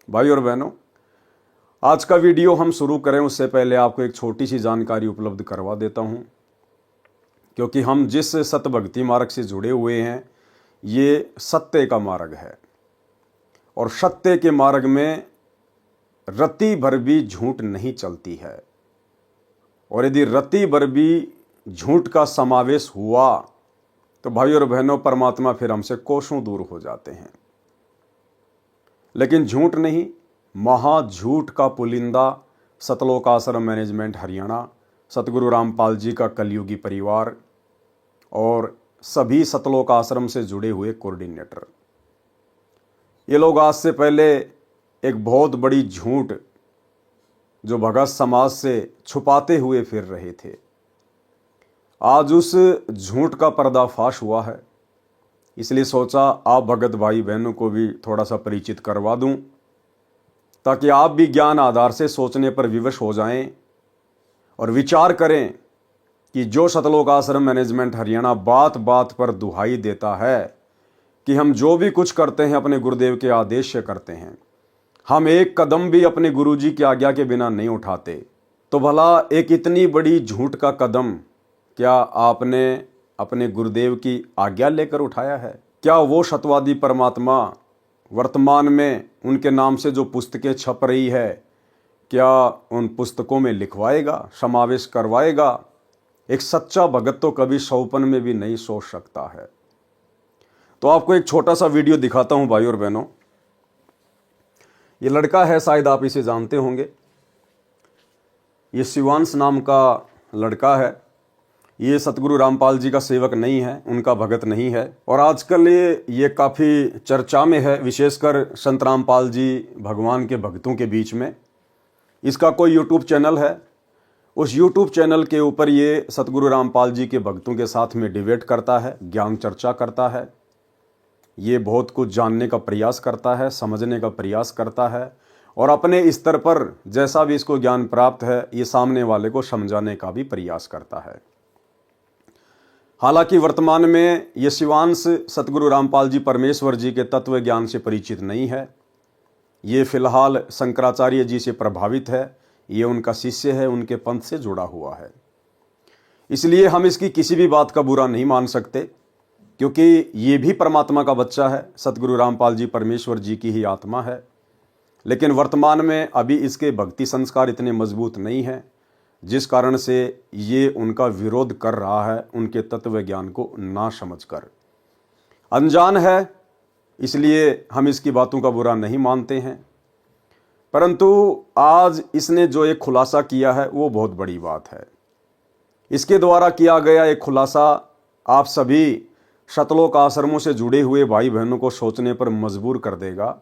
भाई और बहनों, आज का वीडियो हम शुरू करें उससे पहले आपको एक छोटी सी जानकारी उपलब्ध करवा देता हूं, क्योंकि हम जिस सतभक्ति मार्ग से जुड़े हुए हैं ये सत्य का मार्ग है और सत्य के मार्ग में रत्ती भर भी झूठ नहीं चलती है। और यदि रत्ती भर भी झूठ का समावेश हुआ तो भाई और बहनों, परमात्मा फिर हमसे कोसों दूर हो जाते हैं। लेकिन झूठ नहीं, महाझूठ का पुलिंदा सतलोक आश्रम मैनेजमेंट हरियाणा, सतगुरु रामपाल जी का कलयुगी परिवार और सभी सतलोक आश्रम से जुड़े हुए कोऑर्डिनेटर, ये लोग आज से पहले एक बहुत बड़ी झूठ जो भगत समाज से छुपाते हुए फिर रहे थे, आज उस झूठ का पर्दाफाश हुआ है। इसलिए सोचा आप भगत भाई बहनों को भी थोड़ा सा परिचित करवा दूं, ताकि आप भी ज्ञान आधार से सोचने पर विवश हो जाएं और विचार करें कि जो सतलोक आश्रम मैनेजमेंट हरियाणा बात बात पर दुहाई देता है कि हम जो भी कुछ करते हैं अपने गुरुदेव के आदेश से करते हैं, हम एक कदम भी अपने गुरुजी की आज्ञा के बिना नहीं उठाते, तो भला एक इतनी बड़ी झूठ का कदम क्या आपने अपने गुरुदेव की आज्ञा लेकर उठाया है? क्या वो सत्यवादी परमात्मा वर्तमान में उनके नाम से जो पुस्तकें छप रही है, क्या उन पुस्तकों में लिखवाएगा, समावेश करवाएगा? एक सच्चा भगत तो कभी सौपन में भी नहीं सोच सकता है। तो आपको एक छोटा सा वीडियो दिखाता हूं भाई और बहनों। ये लड़का है, शायद आप इसे जानते होंगे। ये शिवांश नाम का लड़का है। ये सतगुरु रामपाल जी का सेवक नहीं है, उनका भगत नहीं है, और आजकल ये काफ़ी चर्चा में है, विशेषकर संत रामपाल जी भगवान के भक्तों के बीच में। इसका कोई यूट्यूब चैनल है, उस यूट्यूब चैनल के ऊपर ये सतगुरु रामपाल जी के भक्तों के साथ में डिबेट करता है, ज्ञान चर्चा करता है। ये बहुत कुछ जानने का प्रयास करता है, समझने का प्रयास करता है, और अपने स्तर पर जैसा भी इसको ज्ञान प्राप्त है ये सामने वाले को समझाने का भी प्रयास करता है। हालांकि वर्तमान में ये शिवांश सतगुरु रामपाल जी परमेश्वर जी के तत्व ज्ञान से परिचित नहीं है। ये फिलहाल शंकराचार्य जी से प्रभावित है, ये उनका शिष्य है, उनके पंथ से जुड़ा हुआ है। इसलिए हम इसकी किसी भी बात का बुरा नहीं मान सकते, क्योंकि ये भी परमात्मा का बच्चा है, सतगुरु रामपाल जी परमेश्वर जी की ही आत्मा है। लेकिन वर्तमान में अभी इसके भक्ति संस्कार इतने मजबूत नहीं हैं, जिस कारण से ये उनका विरोध कर रहा है, उनके तत्व ज्ञान को ना समझकर। अनजान है, इसलिए हम इसकी बातों का बुरा नहीं मानते हैं। परंतु आज इसने जो एक खुलासा किया है वो बहुत बड़ी बात है। इसके द्वारा किया गया एक खुलासा आप सभी सतलोक आश्रमों से जुड़े हुए भाई बहनों को सोचने पर मजबूर कर देगा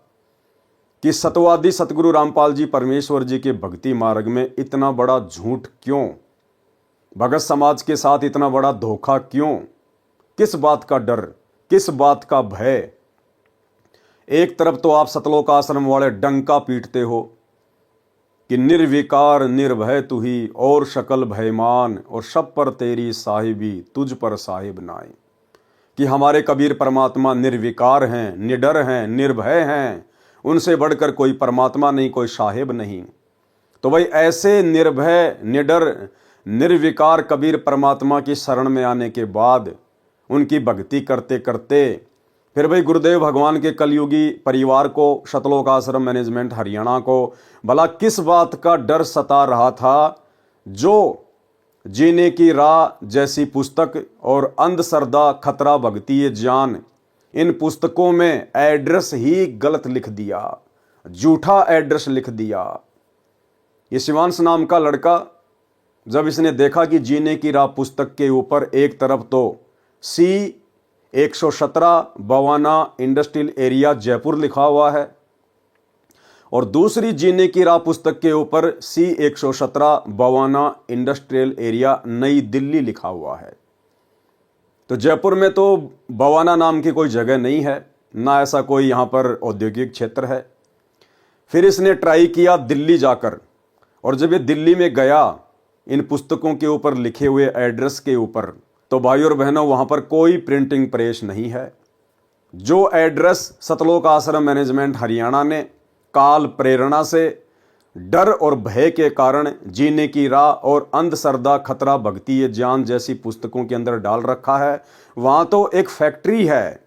कि सत्यवादी सतगुरु रामपाल जी परमेश्वर जी के भक्ति मार्ग में इतना बड़ा झूठ क्यों? भगत समाज के साथ इतना बड़ा धोखा क्यों? किस बात का डर, किस बात का भय? एक तरफ तो आप सतलोक आश्रम वाले डंका पीटते हो कि निर्विकार निर्भय तू ही और शकल भयमान, और सब पर तेरी साहिबी तुझ पर साहिब नाए, कि हमारे कबीर परमात्मा निर्विकार हैं, निडर हैं, निर्भय हैं, उनसे बढ़कर कोई परमात्मा नहीं, कोई साहिब नहीं। तो भाई ऐसे निर्भय, निडर, निर्विकार कबीर परमात्मा की शरण में आने के बाद उनकी भक्ति करते करते फिर भाई गुरुदेव भगवान के कलयुगी परिवार को, सतलोक आश्रम मैनेजमेंट हरियाणा को भला किस बात का डर सता रहा था, जो जीने की राह जैसी पुस्तक और अंधश्रद्धा खतरा भक्ति ये जान, इन पुस्तकों में एड्रेस ही गलत लिख दिया, झूठा एड्रेस लिख दिया। ये शिवांश नाम का लड़का जब इसने देखा कि जीने की राह पुस्तक के ऊपर एक तरफ तो C117 Bawana industrial area Jaipur लिखा हुआ है, और दूसरी जीने की राह पुस्तक के ऊपर C117 बवाना इंडस्ट्रियल एरिया नई दिल्ली लिखा हुआ है। तो जयपुर में तो बवाना नाम की कोई जगह नहीं है, ना ऐसा कोई यहाँ पर औद्योगिक क्षेत्र है। फिर इसने ट्राई किया दिल्ली जाकर, और जब ये दिल्ली में गया इन पुस्तकों के ऊपर लिखे हुए एड्रेस के ऊपर, तो भाई और बहनों वहाँ पर कोई प्रिंटिंग प्रेस नहीं है। जो एड्रेस सतलोक आश्रम मैनेजमेंट हरियाणा ने काल प्रेरणा से, डर और भय के कारण, जीने की राह और अंधश्रद्धा, खतरा, भक्ति ये जान जैसी पुस्तकों के अंदर डाल रखा है। वहाँ तो एक फैक्ट्री है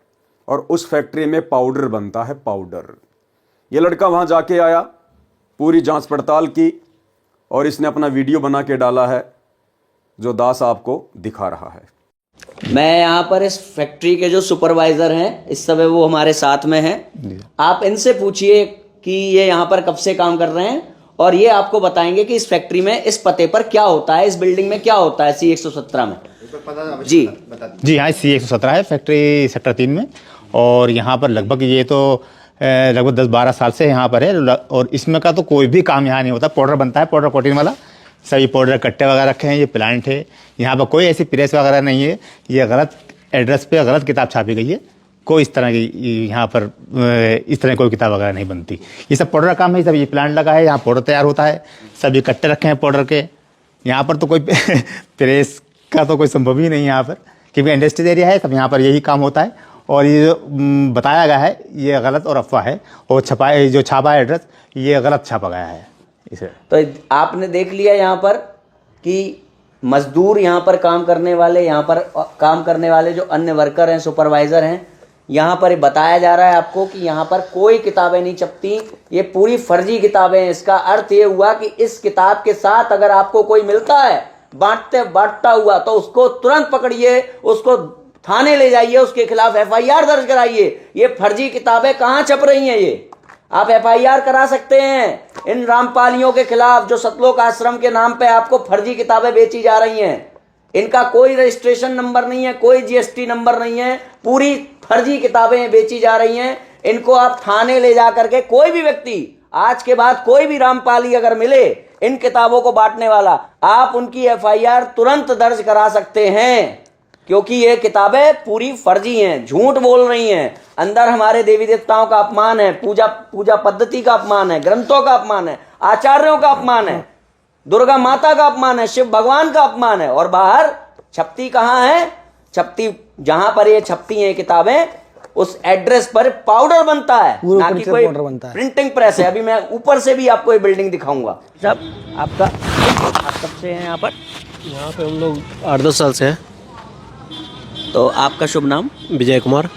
और उस फैक्ट्री में पाउडर बनता है, पाउडर। ये लड़का वहाँ जाके आया, पूरी जांच पड़ताल की और इसने अपना वीडियो बना के डाला है जो दास आपको दिखा रहा है। मैं यहाँ पर इस फैक्ट्री के जो सुपरवाइजर हैं इस समय वो हमारे साथ में हैं। आप इनसे पूछिए कि ये यहाँ पर कब से काम कर रहे हैं और ये आपको बताएंगे कि इस फैक्ट्री में इस पते पर क्या होता है, इस बिल्डिंग में क्या होता है C117 में। जी जी हाँ, C117 है फैक्ट्री सेक्टर 3 में। और यहाँ पर लगभग ये तो लगभग 10-12 साल से यहाँ पर है। और इसमें का तो कोई भी काम यहाँ नहीं होता। पाउडर बनता है, पाउडर कोटिंग वाला, सभी पाउडर कट्टे वगैरह रखे हैं। ये प्लांट है, यहाँ पर कोई ऐसी प्रेस वगैरह नहीं है। ये गलत एड्रेस पे गलत किताब छापी गई है। कोई इस तरह की यहाँ पर इस तरह कोई किताब वगैरह नहीं बनती। ये सब पाउडर का काम है। सब ये प्लांट लगा है, यहाँ पाउडर तैयार होता है। सभी कट्टे रखे हैं पाउडर के। यहाँ पर तो कोई प्रेस का तो कोई संभव ही नहीं है यहाँ पर, क्योंकि इंडस्ट्रियल एरिया है। सब यहाँ पर यही काम होता है। और ये जो बताया गया है ये गलत और अफवाह है। और जो छापा है एड्रेस ये गलत छापा गया है इसे। तो आपने देख लिया यहाँ पर कि मजदूर यहाँ पर काम करने वाले, यहाँ पर काम करने वाले जो अन्य वर्कर हैं, सुपरवाइजर हैं, यहाँ पर बताया जा रहा है आपको कि यहाँ पर कोई किताबें नहीं छपती, ये पूरी फर्जी किताबें हैं। इसका अर्थ ये हुआ कि इस किताब के साथ अगर आपको कोई मिलता है बांटता हुआ तो उसको तुरंत पकड़िए, उसको थाने ले जाइए, उसके खिलाफ FIR दर्ज कराइए। ये फर्जी किताबें कहाँ छप रही हैं? ये आप FIR करा सकते हैं इन रामपालियों के खिलाफ जो सतलोक आश्रम के नाम पे आपको फर्जी किताबें बेची जा रही हैं। इनका कोई रजिस्ट्रेशन नंबर नहीं है, कोई GST नंबर नहीं है, पूरी फर्जी किताबें बेची जा रही हैं। इनको आप थाने ले जा करके, कोई भी व्यक्ति आज के बाद कोई भी रामपाली अगर मिले इन किताबों को बांटने वाला, आप उनकी FIR तुरंत दर्ज करा सकते हैं, क्योंकि ये किताबें पूरी फर्जी हैं, झूठ बोल रही हैं। अंदर हमारे देवी देवताओं का अपमान है, पूजा पद्धति का अपमान है, ग्रंथों का अपमान है, आचार्यों का अपमान है, दुर्गा माता का अपमान है, शिव भगवान का अपमान है। और बाहर छपती कहाँ है? छपती जहां पर ये छपती हैं किताबें उस एड्रेस पर पाउडर बनता है, ना कि कोई प्रिंटिंग प्रेस है। अभी मैं ऊपर से भी आपको ये बिल्डिंग दिखाऊंगा। सब आप कब से हैं यहाँ पर? यहाँ पे हम लोग 8-10 साल से हैं। तो आपका शुभ नाम? विजय कुमार।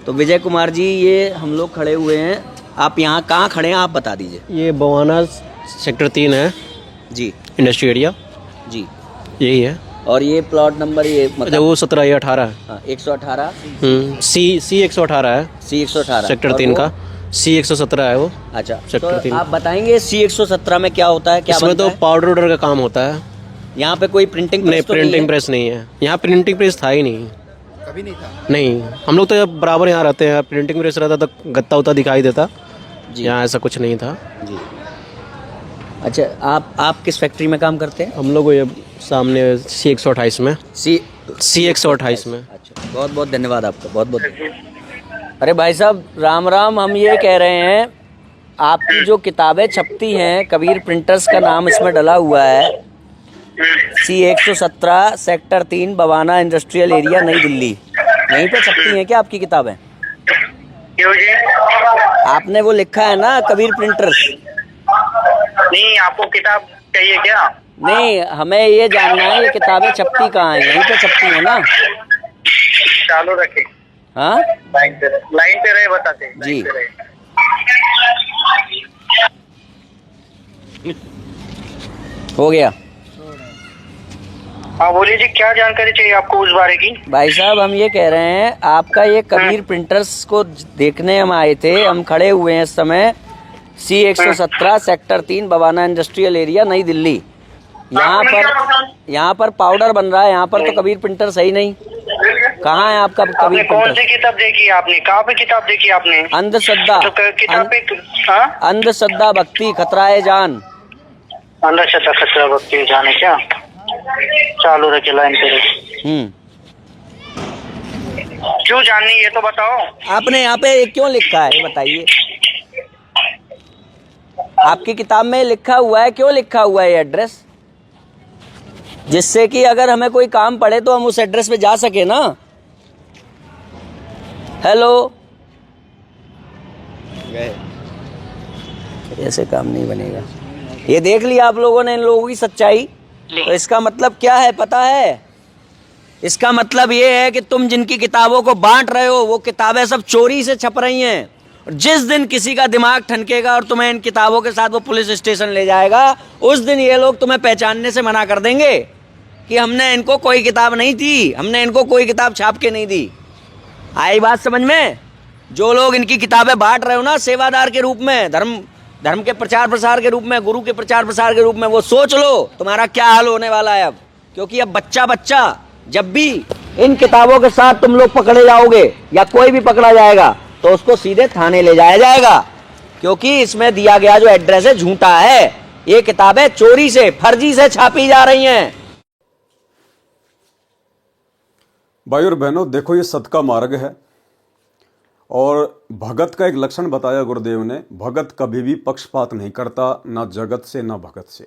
तो विजय कुमार जी, ये हम लोग खड़े हुए हैं, आप यहाँ कहाँ खड़े हैं आप बता दीजिए। ये बवाना सेक्टर 3 है जी, इंडस्ट्री एरिया जी यही है। और ये प्लॉट नंबर ये मतलब वो 17 या 18 है। 118 C 118 है। C118 सेक्टर 3 का C 117 है वो। अच्छा, सेक्टर तो 3। आप बताएंगे C117 में क्या होता है, क्या इसमें बनता तो है? पाउडर ऑर्डर का काम होता है। यहाँ पे कोई प्रिंटिंग नहीं, प्रेस तो प्रिंटिंग है? प्रेस नहीं है यहाँ। प्रिंटिंग प्रेस था ही नहीं, कभी नहीं था। नहीं, हम लोग तो बराबर यहाँ रहते हैं। प्रिंटिंग प्रेस रहता तो गत्ता उत्ता दिखाई देता, यहाँ ऐसा कुछ नहीं था जी। अच्छा, आप किस फैक्ट्री में काम करते हैं? हम लोग ये सामने C 128 में। C 128 में। अच्छा, बहुत बहुत धन्यवाद आपका, बहुत बहुत। अरे भाई साहब, राम राम। हम ये कह रहे हैं आपकी जो किताबें छपती हैं, कबीर प्रिंटर्स का नाम इसमें डला हुआ है, C 117 sector 3 Bawana industrial area नई दिल्ली, यहीं पे छपती हैं क्या आपकी किताबें? क्यों जी? आपने वो लिखा है ना कबीर प्रिंटर्स? नहीं, आपको किताब चाहिए क्या? नहीं, हमें ये जानना है ये किताबें छपती कहाँ हैं, यहीं पे छपती हैं ना? चालू रखे। हाँ, लाइन पे रहे बताते जी। हो गया। हाँ बोलिए जी, क्या जानकारी चाहिए आपको उस बारे की? भाई साहब, हम ये कह रहे हैं आपका ये कबीर प्रिंटर्स को देखने हम आए थे, हम खड़े हुए हैं इस समय C 117 sector 3 Bawana industrial area नई दिल्ली। यहाँ पर पाउडर बन रहा है, यहाँ पर तो कबीर प्रिंटर सही नहीं। कहाँ है आपका कबीर कौन प्रिंटर? सी किताब देखी आपने? कहाँ पे किताब देखी आपने? अंधश्रद्धा, तो किताब पे अंधश्रद्धा भक्ति खतराए जान। अंधश्रद्धा खतरा भक्ति जाने क्या? चालू रखे, लाइन पे रहे। क्यों जाननी ये तो बताओ। आपने यहाँ पे क्यों लिखा है ये बताइए। आपकी किताब में लिखा हुआ है, क्यों लिखा हुआ है ये एड्रेस? जिससे कि अगर हमें कोई काम पड़े तो हम उस एड्रेस पे जा सके ना। हेलो, ऐसे काम नहीं बनेगा। ये देख लिया आप लोगों ने इन लोगों की सच्चाई। तो इसका मतलब क्या है पता है? इसका मतलब ये है कि तुम जिनकी किताबों को बांट रहे हो वो किताबें सब चोरी से छप रही हैं। और जिस दिन किसी का दिमाग ठनकेगा और तुम्हें इन किताबों के साथ वो पुलिस स्टेशन ले जाएगा, उस दिन ये लोग तुम्हें पहचानने से मना कर देंगे कि हमने इनको कोई किताब नहीं दी, हमने इनको कोई किताब छाप के नहीं दी। आई बात समझ में? जो लोग इनकी किताबें बांट रहे हो ना सेवादार के रूप में, धर्म के प्रचार प्रसार के रूप में, गुरु के प्रचार प्रसार के रूप में, वो सोच लो तुम्हारा क्या हाल होने वाला है अब। क्योंकि अब बच्चा जब भी इन किताबों के साथ तुम लोग पकड़े जाओगे या कोई भी पकड़ा जाएगा तो उसको सीधे थाने ले जाया जाएगा, क्योंकि इसमें दिया गया जो एड्रेस है झूठा है। ये किताबें चोरी से, फर्जी से छापी जा रही हैं। भाई और बहनों, देखो ये सत का मार्ग है और भगत का एक लक्षण बताया गुरुदेव ने। भगत कभी भी पक्षपात नहीं करता, ना जगत से ना भगत से।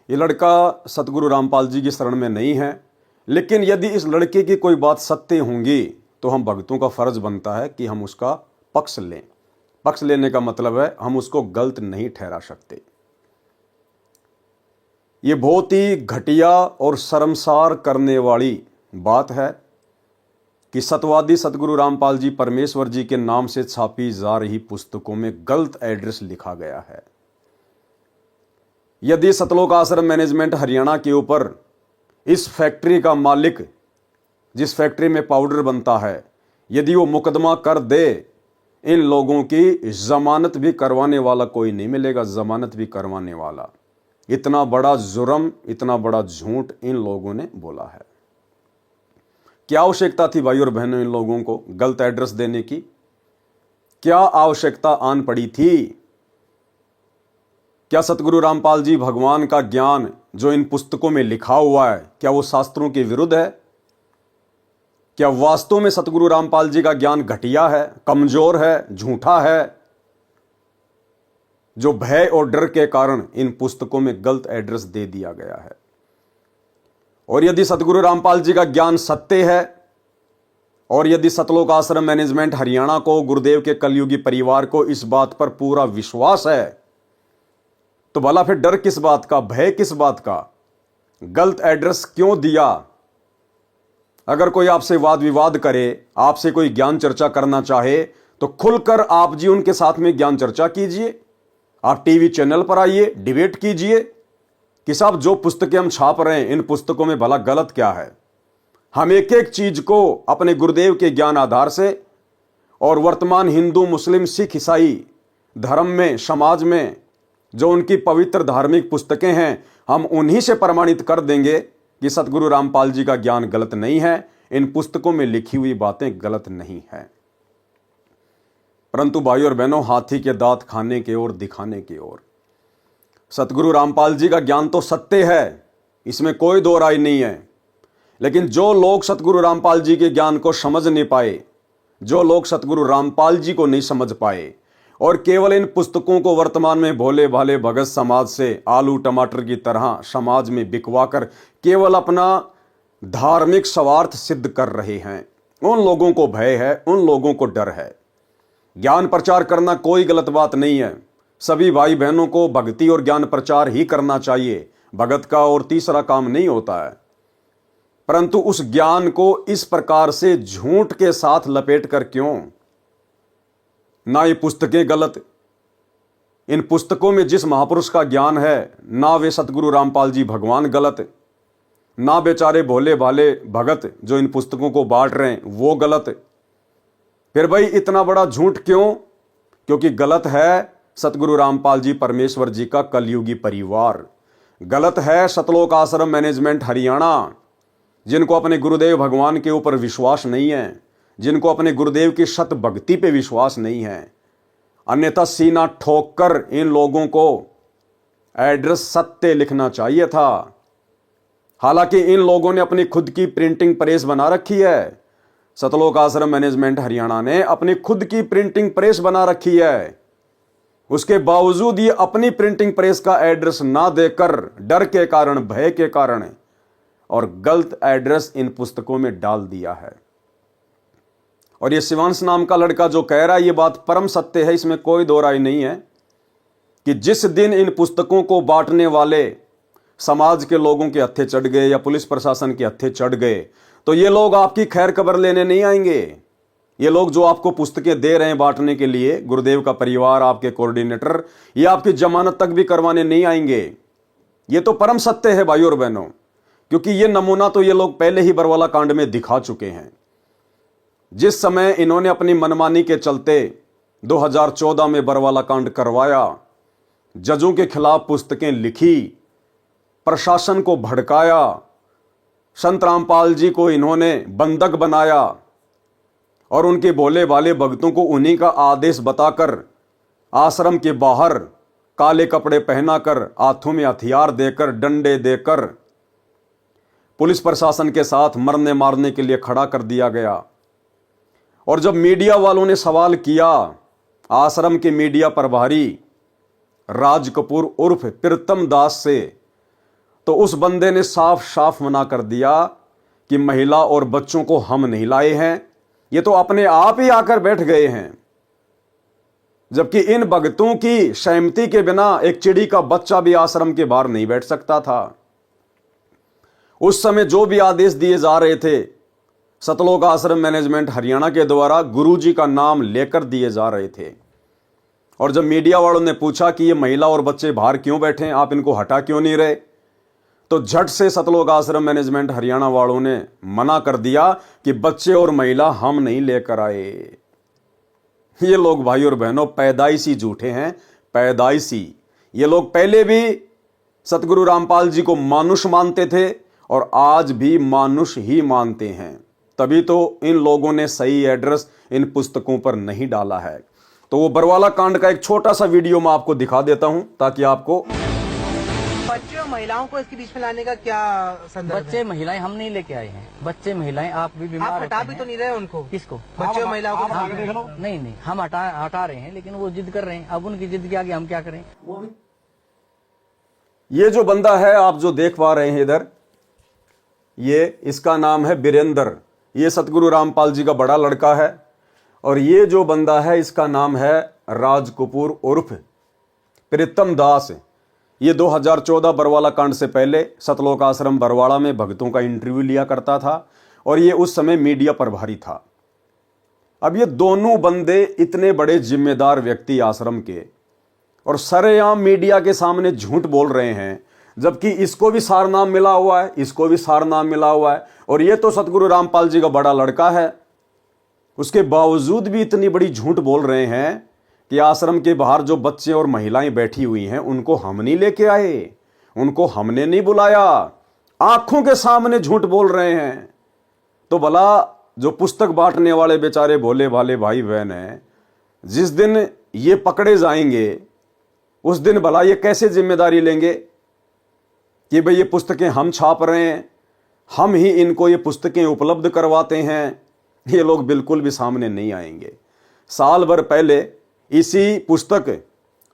ये लड़का सतगुरु रामपाल जी की शरण में नहीं है, लेकिन यदि इस लड़के की कोई बात सत्य होंगी तो हम भक्तों का फर्ज बनता है कि हम उसका पक्ष लें। पक्ष लेने का मतलब है हम उसको गलत नहीं ठहरा सकते। ये बहुत ही घटिया और शर्मसार करने वाली बात है कि सतवादी सतगुरु रामपाल जी परमेश्वर जी के नाम से छापी जा रही पुस्तकों में गलत एड्रेस लिखा गया है। यदि सतलोक आश्रम मैनेजमेंट हरियाणा के ऊपर इस फैक्ट्री का मालिक, जिस फैक्ट्री में पाउडर बनता है, यदि वो मुकदमा कर दे, इन लोगों की जमानत भी करवाने वाला कोई नहीं मिलेगा, जमानत भी करवाने वाला। इतना बड़ा जुर्म, इतना बड़ा झूठ इन लोगों ने बोला है। क्या आवश्यकता थी भाई और बहनों इन लोगों को गलत एड्रेस देने की? क्या आवश्यकता आन पड़ी थी? क्या सतगुरु रामपाल जी भगवान का ज्ञान जो इन पुस्तकों में लिखा हुआ है, क्या वो शास्त्रों के विरुद्ध है? क्या वास्तव में सतगुरु रामपाल जी का ज्ञान घटिया है, कमजोर है, झूठा है, जो भय और डर के कारण इन पुस्तकों में गलत एड्रेस दे दिया गया है? और यदि सतगुरु रामपाल जी का ज्ञान सत्य है और यदि सतलोक आश्रम मैनेजमेंट हरियाणा को, गुरुदेव के कलयुगी परिवार को इस बात पर पूरा विश्वास है, तो भला फिर डर किस बात का, भय किस बात का? गलत एड्रेस क्यों दिया? अगर कोई आपसे वाद विवाद करे, आपसे कोई ज्ञान चर्चा करना चाहे, तो खुलकर आप जी उनके साथ में ज्ञान चर्चा कीजिए। आप टीवी चैनल पर आइए, डिबेट कीजिए कि साहब जो पुस्तकें हम छाप रहे हैं, इन पुस्तकों में भला गलत क्या है। हम एक एक चीज को अपने गुरुदेव के ज्ञान आधार से और वर्तमान हिंदू, मुस्लिम, सिख, ईसाई धर्म में, समाज में जो उनकी पवित्र धार्मिक पुस्तकें हैं, हम उन्हीं से प्रमाणित कर देंगे कि सतगुरु रामपाल जी का ज्ञान गलत नहीं है, इन पुस्तकों में लिखी हुई बातें गलत नहीं है। परंतु भाई और बहनों, हाथी के दांत खाने की ओर, दिखाने की ओर। सतगुरु रामपाल जी का ज्ञान तो सत्य है, इसमें कोई दो राय नहीं है, लेकिन जो लोग सतगुरु रामपाल जी के ज्ञान को समझ नहीं पाए, जो लोग सतगुरु रामपाल जी को नहीं समझ पाए और केवल इन पुस्तकों को वर्तमान में भोले भाले भगत समाज से आलू टमाटर की तरह समाज में बिकवा कर केवल अपना धार्मिक स्वार्थ सिद्ध कर रहे हैं, उन लोगों को भय है, उन लोगों को डर है। ज्ञान प्रचार करना कोई गलत बात नहीं है, सभी भाई बहनों को भक्ति और ज्ञान प्रचार ही करना चाहिए, भगत का और तीसरा काम नहीं होता है। परंतु उस ज्ञान को इस प्रकार से झूठ के साथ लपेट कर क्यों? ना ये पुस्तकें गलत, इन पुस्तकों में जिस महापुरुष का ज्ञान है, ना वे सतगुरु रामपाल जी भगवान गलत, ना बेचारे भोले भाले भगत जो इन पुस्तकों को बांट रहे हैं वो गलत। फिर भाई इतना बड़ा झूठ क्यों? क्योंकि गलत है सतगुरु रामपाल जी परमेश्वर जी का कलयुगी परिवार, गलत है सतलोक आश्रम मैनेजमेंट हरियाणा, जिनको अपने गुरुदेव भगवान के ऊपर विश्वास नहीं है, जिनको अपने गुरुदेव की शत भक्ति पे विश्वास नहीं है। अन्यथा सीना ठोक कर इन लोगों को एड्रेस सत्य लिखना चाहिए था। हालांकि इन लोगों ने अपनी खुद की प्रिंटिंग प्रेस बना रखी है, सतलोक आश्रम मैनेजमेंट हरियाणा ने अपनी खुद की प्रिंटिंग प्रेस बना रखी है। उसके बावजूद ये अपनी प्रिंटिंग प्रेस का एड्रेस ना देकर, डर के कारण, भय के कारण, और गलत एड्रेस इन पुस्तकों में डाल दिया है। और ये शिवांश नाम का लड़का जो कह रहा है ये बात परम सत्य है, इसमें कोई दो राय नहीं है। कि जिस दिन इन पुस्तकों को बांटने वाले समाज के लोगों के हत्थे चढ़ गए या पुलिस प्रशासन के हत्थे चढ़ गए, तो ये लोग आपकी खैर खबर लेने नहीं आएंगे। ये लोग जो आपको पुस्तकें दे रहे हैं बांटने के लिए, गुरुदेव का परिवार, आपके कोऑर्डिनेटर, ये आपकी जमानत तक भी करवाने नहीं आएंगे। ये तो परम सत्य है भाइयों और बहनों, क्योंकि ये नमूना तो ये लोग पहले ही बरवाला कांड में दिखा चुके हैं। जिस समय इन्होंने अपनी मनमानी के चलते 2014 में बरवाला कांड करवाया, जजों के खिलाफ पुस्तकें लिखी, प्रशासन को भड़काया, संत रामपाल जी को इन्होंने बंधक बनाया और उनके भोले भाले भक्तों को उन्हीं का आदेश बताकर आश्रम के बाहर काले कपड़े पहनाकर, हाथों में हथियार देकर, डंडे देकर पुलिस प्रशासन के साथ मरने मारने के लिए खड़ा कर दिया गया। और जब मीडिया वालों ने सवाल किया, आश्रम के मीडिया प्रभारी राज कपूर उर्फ प्रीतम दास से, तो उस बंदे ने साफ साफ मना कर दिया कि महिला और बच्चों को हम नहीं लाए हैं, ये तो अपने आप ही आकर बैठ गए हैं। जबकि इन भक्तों की सहमति के बिना एक चिड़ी का बच्चा भी आश्रम के बाहर नहीं बैठ सकता था। उस समय जो भी आदेश दिए जा रहे थे सतलोक आश्रम मैनेजमेंट हरियाणा के द्वारा गुरुजी का नाम लेकर दिए जा रहे थे। और जब मीडिया वालों ने पूछा कि ये महिला और बच्चे बाहर क्यों बैठे हैं, आप इनको हटा क्यों नहीं रहे, तो झट से सतलोक आश्रम मैनेजमेंट हरियाणा वालों ने मना कर दिया कि बच्चे और महिला हम नहीं लेकर आए। ये लोग भाई और बहनों पैदाइशी झूठे हैं, पैदाइशी। ये लोग पहले भी सतगुरु रामपाल जी को मानुष मानते थे और आज भी मानुष ही मानते हैं। तभी तो इन लोगों ने सही एड्रेस इन पुस्तकों पर नहीं डाला है। तो वो बरवाला कांड का एक छोटा सा वीडियो मैं आपको दिखा देता हूं ताकि आपको। बच्चे और महिलाओं को इसके बीच में लाने का क्या संदर्भ है? बच्चे महिलाएं हम नहीं लेके आए हैं। बच्चे महिलाएं आप भी बीमार आप हटा होते भी हैं। तो नहीं रहे उनको? किसको? बच्चे और महिलाओं को नहीं नहीं, हम हटा रहे हैं, लेकिन वो जिद कर रहे हैं। अब उनकी जिद के आगे हम क्या करें? ये जो बंदा है आप जो देख पा रहे हैं इधर, ये इसका नाम है वीरेंद्र। ये सतगुरु रामपाल जी का बड़ा लड़का है। और ये जो बंदा है इसका नाम है राज कपूर उर्फ प्रीतम दास। ये 2014 बरवाला कांड से पहले सतलोक आश्रम बरवाड़ा में भक्तों का इंटरव्यू लिया करता था और ये उस समय मीडिया प्रभारी था। अब ये दोनों बंदे इतने बड़े जिम्मेदार व्यक्ति आश्रम के और सरेआम मीडिया के सामने झूठ बोल रहे हैं, जबकि इसको भी सारनाम मिला हुआ है, इसको भी सारनाम मिला हुआ है। और ये तो सतगुरु रामपाल जी का बड़ा लड़का है, उसके बावजूद भी इतनी बड़ी झूठ बोल रहे हैं कि आश्रम के बाहर जो बच्चे और महिलाएं बैठी हुई हैं उनको हम नहीं लेके आए, उनको हमने नहीं बुलाया। आंखों के सामने झूठ बोल रहे हैं। तो भला जो पुस्तक बांटने वाले बेचारे भोले भाले भाई बहन हैं, जिस दिन ये पकड़े जाएंगे उस दिन भला ये कैसे जिम्मेदारी लेंगे कि भाई ये पुस्तकें हम छाप रहे हैं, हम ही इनको ये पुस्तकें उपलब्ध करवाते हैं। ये लोग बिल्कुल भी सामने नहीं आएंगे। साल भर पहले इसी पुस्तक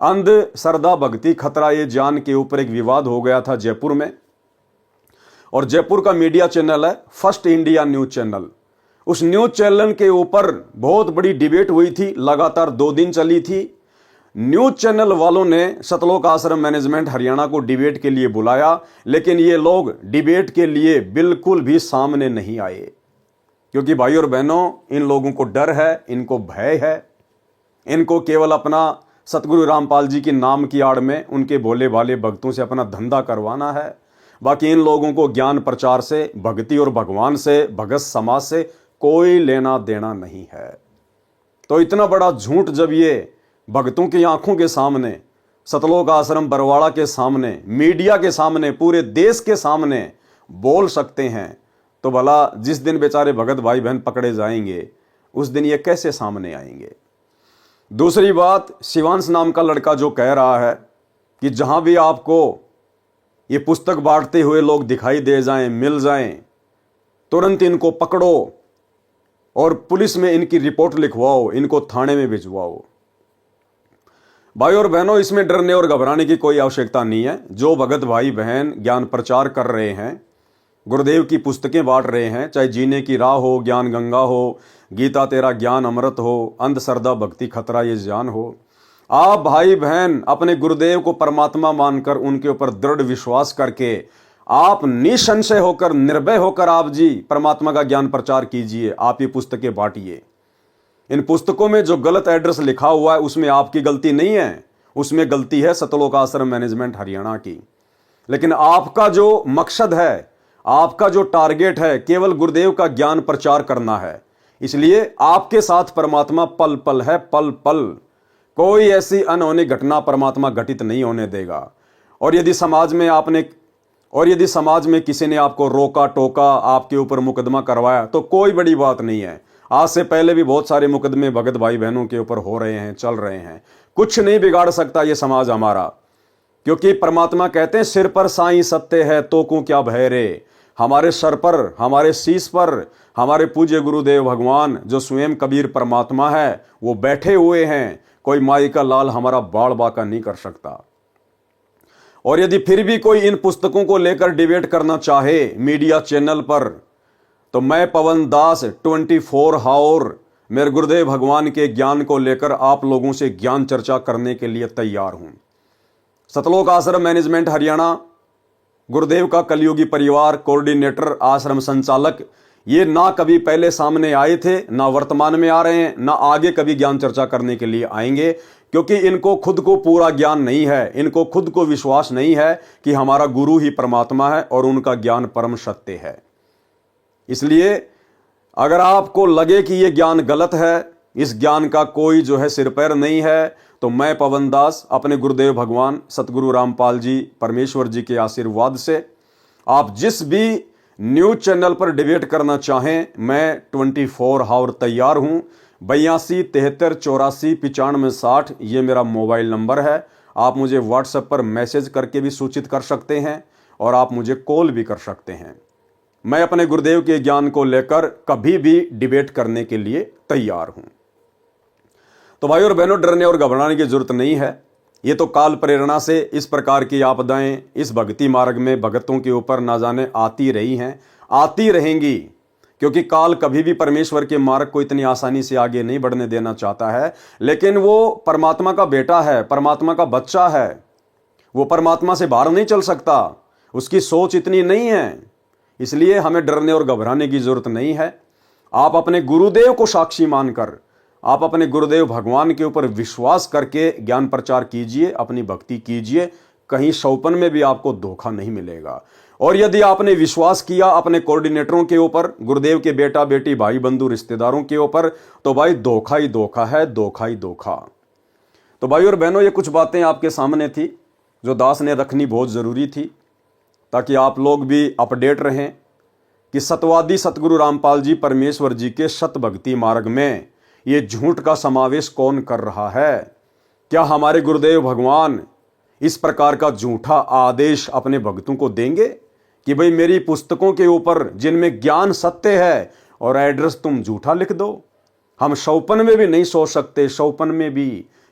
अंध श्रद्धा भक्ति खतरा ये जान के ऊपर एक विवाद हो गया था जयपुर में। और जयपुर का मीडिया चैनल है फर्स्ट इंडिया न्यूज चैनल। उस न्यूज चैनल के ऊपर बहुत बड़ी डिबेट हुई थी, लगातार 2 दिन चली थी। न्यूज चैनल वालों ने सतलोक आश्रम मैनेजमेंट हरियाणा को डिबेट के लिए बुलाया, लेकिन ये लोग डिबेट के लिए बिल्कुल भी सामने नहीं आए, क्योंकि भाई और बहनों इन लोगों को डर है, इनको भय है। इनको केवल अपना सतगुरु रामपाल जी के नाम की आड़ में उनके भोले भाले भक्तों से अपना धंधा करवाना है। बाकी इन लोगों को ज्ञान प्रचार से, भक्ति और भगवान से, भगत समाज से कोई लेना देना नहीं है। तो इतना बड़ा झूठ जब ये भक्तों की आंखों के सामने, सतलोक आश्रम बरवाड़ा के सामने, मीडिया के सामने, पूरे देश के सामने बोल सकते हैं, तो भला जिस दिन बेचारे भगत भाई बहन पकड़े जाएंगे उस दिन ये कैसे सामने आएंगे। दूसरी बात, शिवांश नाम का लड़का जो कह रहा है कि जहां भी आपको ये पुस्तक बांटते हुए लोग दिखाई दे जाएं, मिल जाएं, तुरंत इनको पकड़ो और पुलिस में इनकी रिपोर्ट लिखवाओ, इनको थाने में भिजवाओ। भाई और बहनों, इसमें डरने और घबराने की कोई आवश्यकता नहीं है। जो भगत भाई बहन ज्ञान प्रचार कर रहे हैं, गुरुदेव की पुस्तकें बांट रहे हैं, चाहे जीने की राह हो, ज्ञान गंगा हो, गीता तेरा ज्ञान अमृत हो, अंधश्रद्धा भक्ति खतरा ये जान हो, आप भाई बहन अपने गुरुदेव को परमात्मा मानकर उनके ऊपर दृढ़ विश्वास करके आप निसंशय होकर, निर्भय होकर आप जी परमात्मा का ज्ञान प्रचार कीजिए। आप ये पुस्तकें बांटिए। इन पुस्तकों में जो गलत एड्रेस लिखा हुआ है उसमें आपकी गलती नहीं है, उसमें गलती है सतलोक आश्रम मैनेजमेंट हरियाणा की। लेकिन आपका जो मकसद है, आपका जो टारगेट है, केवल गुरुदेव का ज्ञान प्रचार करना है। इसलिए आपके साथ परमात्मा पल पल है, पल पल। कोई ऐसी अनहोनी घटना परमात्मा घटित नहीं होने देगा। और यदि समाज में किसी ने आपको रोका टोका, आपके ऊपर मुकदमा करवाया, तो कोई बड़ी बात नहीं है। आज से पहले भी बहुत सारे मुकदमे भगत भाई बहनों के ऊपर हो रहे हैं, चल रहे हैं। कुछ नहीं बिगाड़ सकता ये समाज हमारा, क्योंकि परमात्मा कहते हैं सिर पर साईं सत्य है तो को क्या भय रे। हमारे सर पर, हमारे शीश पर हमारे पूज्य गुरुदेव भगवान जो स्वयं कबीर परमात्मा है वो बैठे हुए हैं। कोई माई का लाल हमारा बाल बाका नहीं कर सकता। और यदि फिर भी कोई इन पुस्तकों को लेकर डिबेट करना चाहे मीडिया चैनल पर, तो मैं पवन दास 24 हावर मेरे गुरुदेव भगवान के ज्ञान को लेकर आप लोगों से ज्ञान चर्चा करने के लिए तैयार हूं। सतलोक आश्रम मैनेजमेंट हरियाणा, गुरुदेव का कलयुगी परिवार, कोऑर्डिनेटर, आश्रम संचालक, ये ना कभी पहले सामने आए थे, ना वर्तमान में आ रहे हैं, ना आगे कभी ज्ञान चर्चा करने के लिए आएंगे, क्योंकि इनको खुद को पूरा ज्ञान नहीं है। इनको खुद को विश्वास नहीं है कि हमारा गुरु ही परमात्मा है और उनका ज्ञान परम सत्य है। इसलिए अगर आपको लगे कि यह ज्ञान गलत है, इस ज्ञान का कोई जो है सिर पैर नहीं है, तो मैं पवन दास अपने गुरुदेव भगवान सतगुरु रामपाल जी परमेश्वर जी के आशीर्वाद से आप जिस भी न्यूज चैनल पर डिबेट करना चाहें, मैं 24 हावर तैयार हूं। 82 73 84 95 60 ये मेरा मोबाइल नंबर है। आप मुझे व्हाट्सएप पर मैसेज करके भी सूचित कर सकते हैं और आप मुझे कॉल भी कर सकते हैं। मैं अपने गुरुदेव के ज्ञान को लेकर कभी भी डिबेट करने के लिए तैयार हूं। तो भाई और बहनों, डरने और घबराने की जरूरत नहीं है। ये तो काल प्रेरणा से इस प्रकार की आपदाएं इस भक्ति मार्ग में भगतों के ऊपर ना जाने आती रही हैं, आती रहेंगी, क्योंकि काल कभी भी परमेश्वर के मार्ग को इतनी आसानी से आगे नहीं बढ़ने देना चाहता है। लेकिन वो परमात्मा का बेटा है, परमात्मा का बच्चा है, वो परमात्मा से बाहर नहीं चल सकता, उसकी सोच इतनी नहीं है। इसलिए हमें डरने और घबराने की जरूरत नहीं है। आप अपने गुरुदेव को साक्षी मानकर, आप अपने गुरुदेव भगवान के ऊपर विश्वास करके ज्ञान प्रचार कीजिए, अपनी भक्ति कीजिए। कहीं सौपन में भी आपको धोखा नहीं मिलेगा। और यदि आपने विश्वास किया अपने कोऑर्डिनेटरों के ऊपर, गुरुदेव के बेटा बेटी भाई बंधु रिश्तेदारों के ऊपर, तो भाई धोखा ही धोखा है, धोखा ही धोखा। तो भाई और बहनों, ये कुछ बातें आपके सामने थी जो दास ने रखनी बहुत जरूरी थी, ताकि आप लोग भी अपडेट रहें कि सतवादी सतगुरु रामपाल जी परमेश्वर जी के सत भक्ति मार्ग में ये झूठ का समावेश कौन कर रहा है। क्या हमारे गुरुदेव भगवान इस प्रकार का झूठा आदेश अपने भक्तों को देंगे कि भाई मेरी पुस्तकों के ऊपर जिनमें ज्ञान सत्य है और एड्रेस तुम झूठा लिख दो? हम सौपन में भी नहीं सोच सकते, सौपन में भी,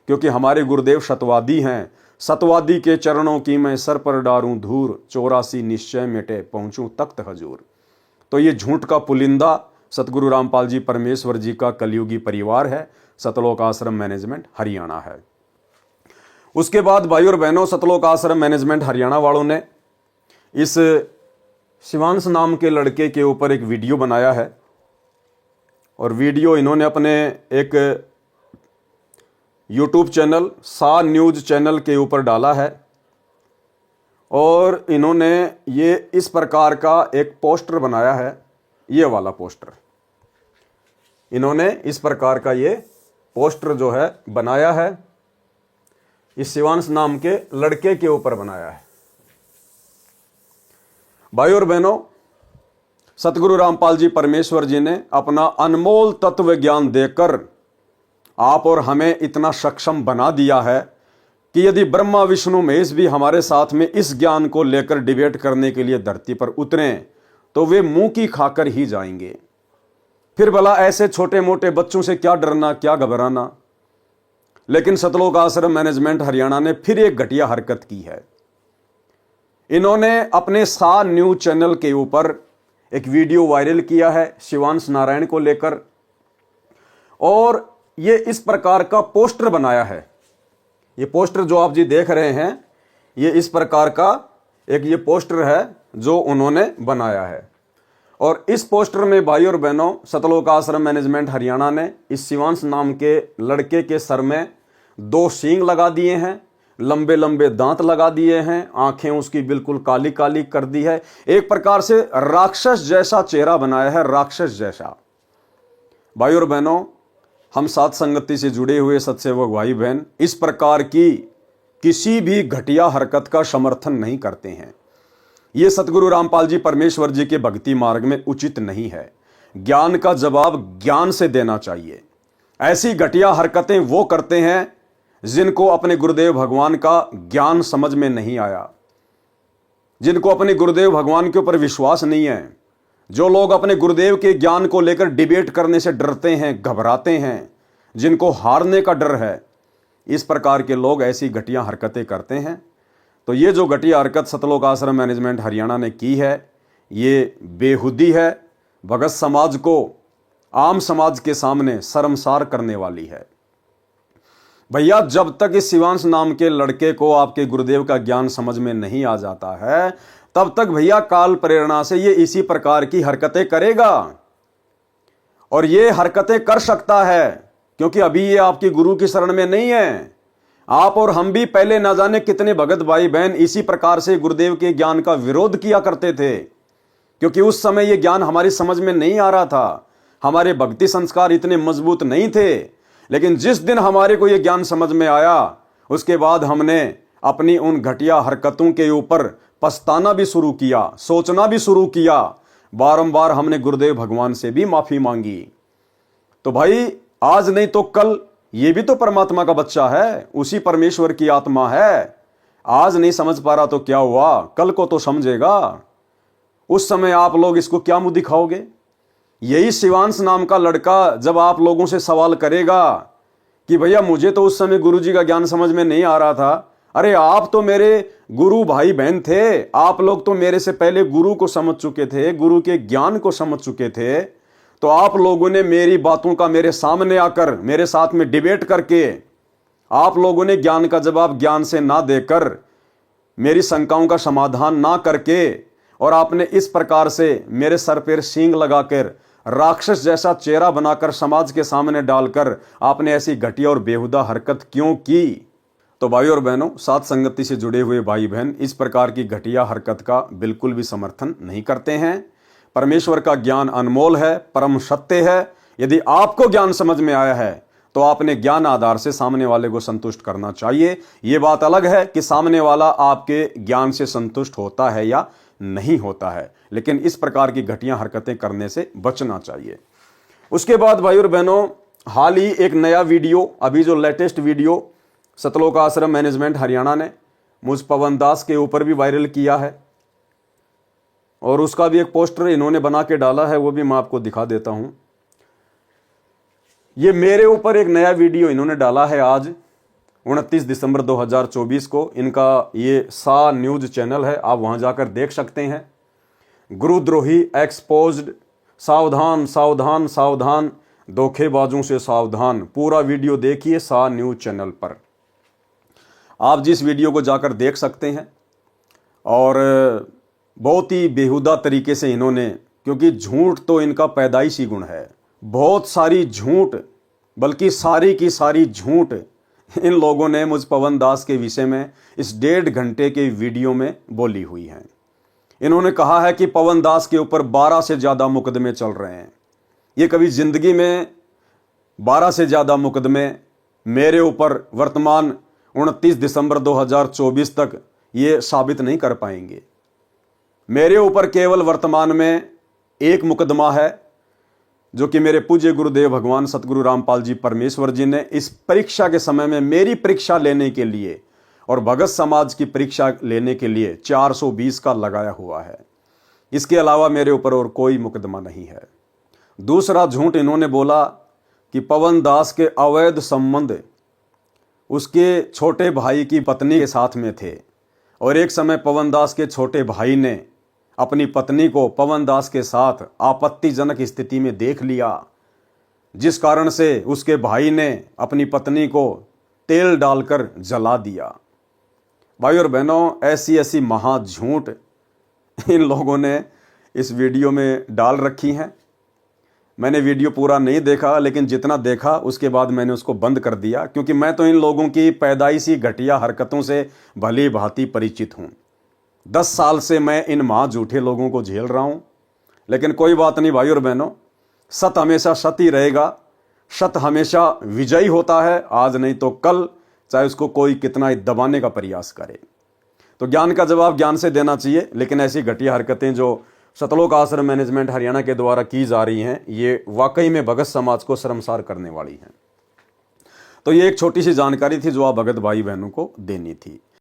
क्योंकि हमारे गुरुदेव सतवादी हैं। सतवादी के चरणों की मैं सर पर डारूं धूर, 84 निश्चय मिटे पहुंचूं तख्त हजूर। तो ये झूठ का पुलिंदा सतगुरु रामपाल जी परमेश्वर जी का कलयुगी परिवार है, सतलोक आश्रम मैनेजमेंट हरियाणा है। उसके बाद भाई और बहनों, सतलोक आश्रम मैनेजमेंट हरियाणा वालों ने इस शिवांश नाम के लड़के के ऊपर एक वीडियो बनाया है। और वीडियो इन्होंने अपने एक यूट्यूब चैनल सा न्यूज चैनल के ऊपर डाला है। और इन्होंने ये इस प्रकार का एक पोस्टर बनाया है, ये वाला पोस्टर इन्होंने इस प्रकार का ये पोस्टर जो है बनाया है, इस शिवांश नाम के लड़के के ऊपर बनाया है। भाई और बहनों, सतगुरु रामपाल जी परमेश्वर जी ने अपना अनमोल तत्व ज्ञान देकर आप और हमें इतना सक्षम बना दिया है कि यदि ब्रह्मा विष्णु महेश भी हमारे साथ में इस ज्ञान को लेकर डिबेट करने के लिए धरती पर उतरें तो वे मुंह की खाकर ही जाएंगे। फिर भला ऐसे छोटे मोटे बच्चों से क्या डरना, क्या घबराना। लेकिन सतलोक आश्रम मैनेजमेंट हरियाणा ने फिर एक घटिया हरकत की है। इन्होंने अपने सा न्यूज चैनल के ऊपर एक वीडियो वायरल किया है शिवांश नारायण को लेकर, और ये इस प्रकार का पोस्टर बनाया है। ये पोस्टर जो आप जी देख रहे हैं, ये इस प्रकार का एक ये पोस्टर है जो उन्होंने बनाया है। और इस पोस्टर में भाई और बहनों, सतलोक आश्रम मैनेजमेंट हरियाणा ने इस शिवांश नाम के लड़के के सर में 2 सींग लगा दिए हैं, लंबे लंबे दांत लगा दिए हैं, आंखें उसकी बिल्कुल काली काली कर दी है, एक प्रकार से राक्षस जैसा चेहरा बनाया है, राक्षस जैसा। भाई और बहनों, हम साथ संगति से जुड़े हुए सत्सेवक भाई बहन इस प्रकार की किसी भी घटिया हरकत का समर्थन नहीं करते हैं। ये सतगुरु रामपाल जी परमेश्वर जी के भक्ति मार्ग में उचित नहीं है। ज्ञान का जवाब ज्ञान से देना चाहिए। ऐसी घटिया हरकतें वो करते हैं जिनको अपने गुरुदेव भगवान का ज्ञान समझ में नहीं आया, जिनको अपने गुरुदेव भगवान के ऊपर विश्वास नहीं है, जो लोग अपने गुरुदेव के ज्ञान को लेकर डिबेट करने से डरते हैं, घबराते हैं, जिनको हारने का डर है, इस प्रकार के लोग ऐसी घटिया हरकतें करते हैं। तो ये जो घटिया हरकत सतलोक आश्रम मैनेजमेंट हरियाणा ने की है, ये बेहुदी है, भगत समाज को, आम समाज के सामने शर्मसार करने वाली है। भैया, जब तक इस शिवांश नाम के लड़के को आपके गुरुदेव का ज्ञान समझ में नहीं आ जाता है, तब तक भैया काल प्रेरणा से ये इसी प्रकार की हरकतें करेगा। और ये हरकतें कर सकता है क्योंकि अभी ये आपकी गुरु की शरण में नहीं है। आप और हम भी पहले ना जाने कितने भगत भाई बहन इसी प्रकार से गुरुदेव के ज्ञान का विरोध किया करते थे, क्योंकि उस समय ये ज्ञान हमारी समझ में नहीं आ रहा था, हमारे भक्ति संस्कार इतने मजबूत नहीं थे। लेकिन जिस दिन हमारे को ये ज्ञान समझ में आया, उसके बाद हमने अपनी उन घटिया हरकतों के ऊपर पछताना भी शुरू किया, सोचना भी शुरू किया, बारंबार हमने गुरुदेव भगवान से भी माफी मांगी। तो भाई, आज नहीं तो कल ये भी तो परमात्मा का बच्चा है, उसी परमेश्वर की आत्मा है। आज नहीं समझ पा रहा तो क्या हुआ, कल को तो समझेगा। उस समय आप लोग इसको क्या मुंह दिखाओगे? यही शिवांश नाम का लड़का जब आप लोगों से सवाल करेगा कि भैया मुझे तो उस समय गुरुजी का ज्ञान समझ में नहीं आ रहा था, अरे आप तो मेरे गुरु भाई बहन थे, आप लोग तो मेरे से पहले गुरु को समझ चुके थे, गुरु के ज्ञान को समझ चुके थे, तो आप लोगों ने मेरी बातों का मेरे सामने आकर मेरे साथ में डिबेट करके आप लोगों ने ज्ञान का जवाब ज्ञान से ना देकर, मेरी शंकाओं का समाधान ना करके, और आपने इस प्रकार से मेरे सर पर सींग लगाकर राक्षस जैसा चेहरा बनाकर समाज के सामने डालकर आपने ऐसी घटिया और बेहुदा हरकत क्यों की? तो भाई और बहनों, साथ संगति से जुड़े हुए भाई बहन इस प्रकार की घटिया हरकत का बिल्कुल भी समर्थन नहीं करते हैं। परमेश्वर का ज्ञान अनमोल है, परम सत्य है। यदि आपको ज्ञान समझ में आया है तो आपने ज्ञान आधार से सामने वाले को संतुष्ट करना चाहिए। ये बात अलग है कि सामने वाला आपके ज्ञान से संतुष्ट होता है या नहीं होता है, लेकिन इस प्रकार की घटिया हरकतें करने से बचना चाहिए। उसके बाद भाई और बहनों, हाल ही एक नया वीडियो, अभी जो लेटेस्ट वीडियो सतलोक आश्रम मैनेजमेंट हरियाणा ने मुझ पवन दास के ऊपर भी वायरल किया है, और उसका भी एक पोस्टर इन्होंने बना के डाला है, वो भी मैं आपको दिखा देता हूं। ये मेरे ऊपर एक नया वीडियो इन्होंने डाला है आज 29 दिसंबर 2024 को। इनका ये सा न्यूज चैनल है, आप वहां जाकर देख सकते हैं। गुरुद्रोही एक्सपोज्ड, सावधान सावधान सावधान, धोखेबाजों से सावधान। पूरा वीडियो देखिए सा न्यूज चैनल पर, आप जिस वीडियो को जाकर देख सकते हैं। और बहुत ही बेहुदा तरीके से इन्होंने, क्योंकि झूठ तो इनका पैदाइशी गुण है, बहुत सारी झूठ, बल्कि सारी की सारी झूठ इन लोगों ने मुझ पवन दास के विषय में इस 1.5 घंटे के वीडियो में बोली हुई है। इन्होंने कहा है कि पवन दास के ऊपर 12 से ज़्यादा मुकदमे चल रहे हैं। ये कभी जिंदगी में 12 से ज़्यादा मुकदमे मेरे ऊपर वर्तमान 29 दिसंबर 2024 तक ये साबित नहीं कर पाएंगे। मेरे ऊपर केवल वर्तमान में एक मुकदमा है, जो कि मेरे पूज्य गुरुदेव भगवान सतगुरु रामपाल जी परमेश्वर जी ने इस परीक्षा के समय में मेरी परीक्षा लेने के लिए और भगत समाज की परीक्षा लेने के लिए 420 का लगाया हुआ है। इसके अलावा मेरे ऊपर और कोई मुकदमा नहीं है। दूसरा झूठ इन्होंने बोला कि पवन दास के अवैध संबंध उसके छोटे भाई की पत्नी के साथ में थे, और एक समय पवन दास के छोटे भाई ने अपनी पत्नी को पवन दास के साथ आपत्तिजनक स्थिति में देख लिया, जिस कारण से उसके भाई ने अपनी पत्नी को तेल डालकर जला दिया। भाई और बहनों, ऐसी ऐसी महा झूठ इन लोगों ने इस वीडियो में डाल रखी हैं। मैंने वीडियो पूरा नहीं देखा, लेकिन जितना देखा उसके बाद मैंने उसको बंद कर दिया, क्योंकि मैं तो इन लोगों की पैदाइशी घटिया हरकतों से भली भांति परिचित हूँ। 10 साल से मैं इन महा झूठे लोगों को झेल रहा हूँ। लेकिन कोई बात नहीं भाई और बहनों, सत्य हमेशा सत्य ही रहेगा। सत्य हमेशा विजयी होता है, आज नहीं तो कल, चाहे उसको कोई कितना ही दबाने का प्रयास करे। तो ज्ञान का जवाब ज्ञान से देना चाहिए, लेकिन ऐसी घटिया हरकतें जो सतलोक आश्रम मैनेजमेंट हरियाणा के द्वारा की जा रही हैं, ये वाकई में भगत समाज को शर्मसार करने वाली हैं। तो ये एक छोटी सी जानकारी थी जो आप भगत भाई बहनों को देनी थी।